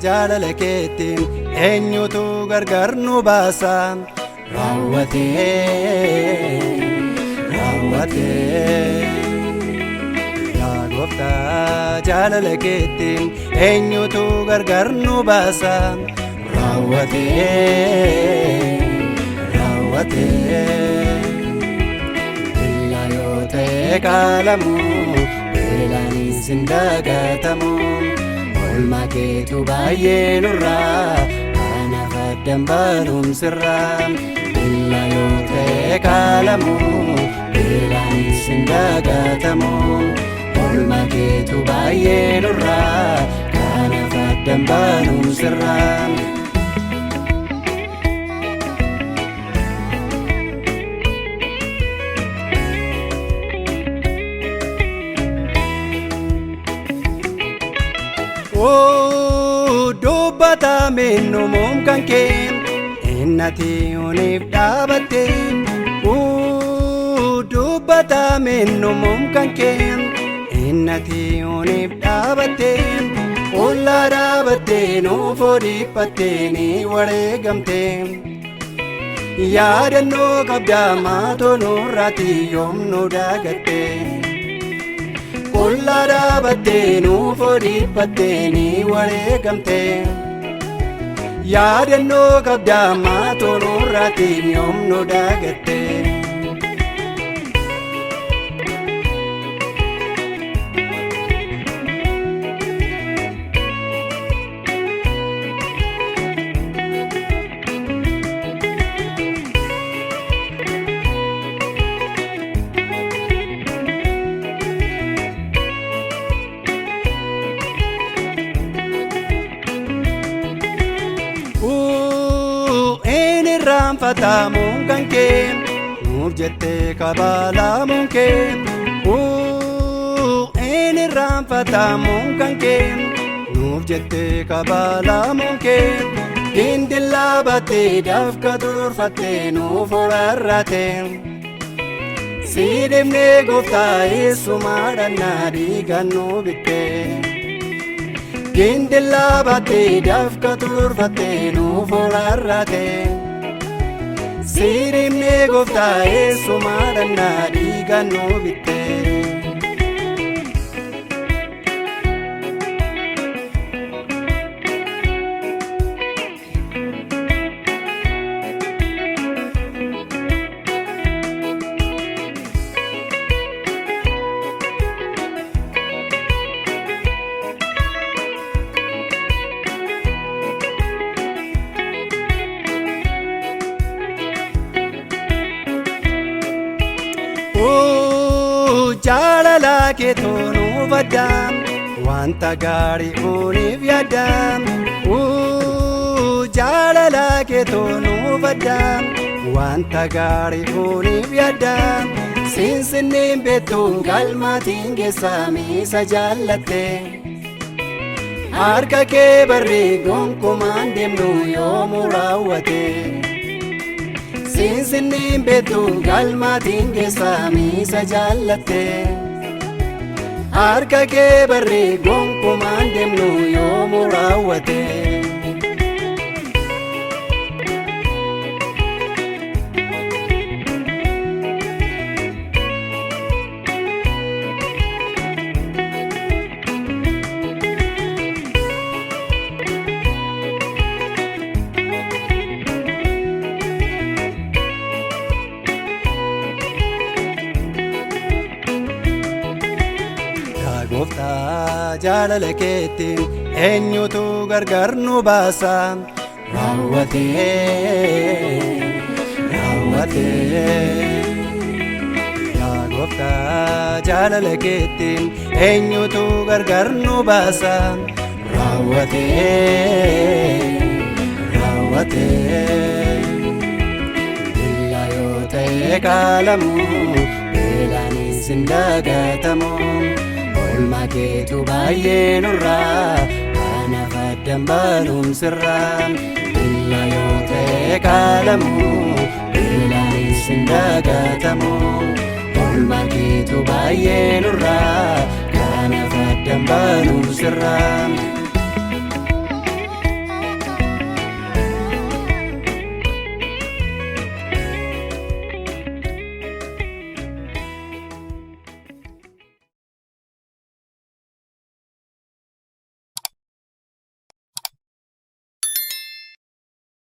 jaalala keetiin eenyutu gargar nu baasa raawwatee yaa Gooftaa jaalala keetiin eenyutu gargar nu baasa raawwatee illa yoo ta'e qaalamu beelaanis hin dagatamu oolmaa keetu baay'ee nurraa kanaaf addan barumsirraa illa yoo ta'e qaalamu beelaanis hin dagatamu oolmaa keetu baay'ee nurraa kanaaf addan barumsirraa. Dubbatame nuumum kan kee innati uniif dhaabatte dubbatame nuumum kan kee innati uniif dhaabatte ollaa dhaabatte nuuf odeeffatte ni wareegamte yaadannoo qabdaa maatoo nurraati yoom nu dagatte ollaa dhaabatte nuuf odeeffatte ni wareegamte yaadannoo qabdaa maatoo nurraati yoom nu dagatte. Raanfatamuun kan kee nuuf jettee kabaalamuun kee inni raanfatamuun kan kee nuuf jettee kabaalamuun kee dindillaa battee dafqa turfattee nuuf horarraate si deemnee Gooftaa eessumaadhaan na dhiigaan nu bittee dindillaa battee dafqa turfattee nuuf horarraate sirimne Gooftaa eessumaadhaan na dhiigaan nu bitte. Jaalala keetu nuuf addaa wanta gaarii uniif yaaddaa jaalala keetu nuuf addaa wanta gaarii uniif yaaddaa sinsinniin beektuun galmaatiin geessaamiisa jaallatte harka kee barree gonkumaan deemnu yoomuu raawwate. Sinsinniin beektuun galmaatiin geessaamiisa jaallatte harka kee barree gonkumaan deemnu yoomuu raawwate. Gooftaa jaalala keetiin eenyutu gargar nu baasa raawwatee yaa Gooftaa jaalala keetiin eenyutu gargar nu baasa raawwatee illa yoo ta'e qaalamu beelaanis hin dagatamu oolmaa keetu baay'ee nurraa kanaaf addan barumsirraa illa yoo ta'e qaalamu beelaanis hin dagatamu oolmaa keetu baay'ee nurraa kanaaf addan barumsirraa.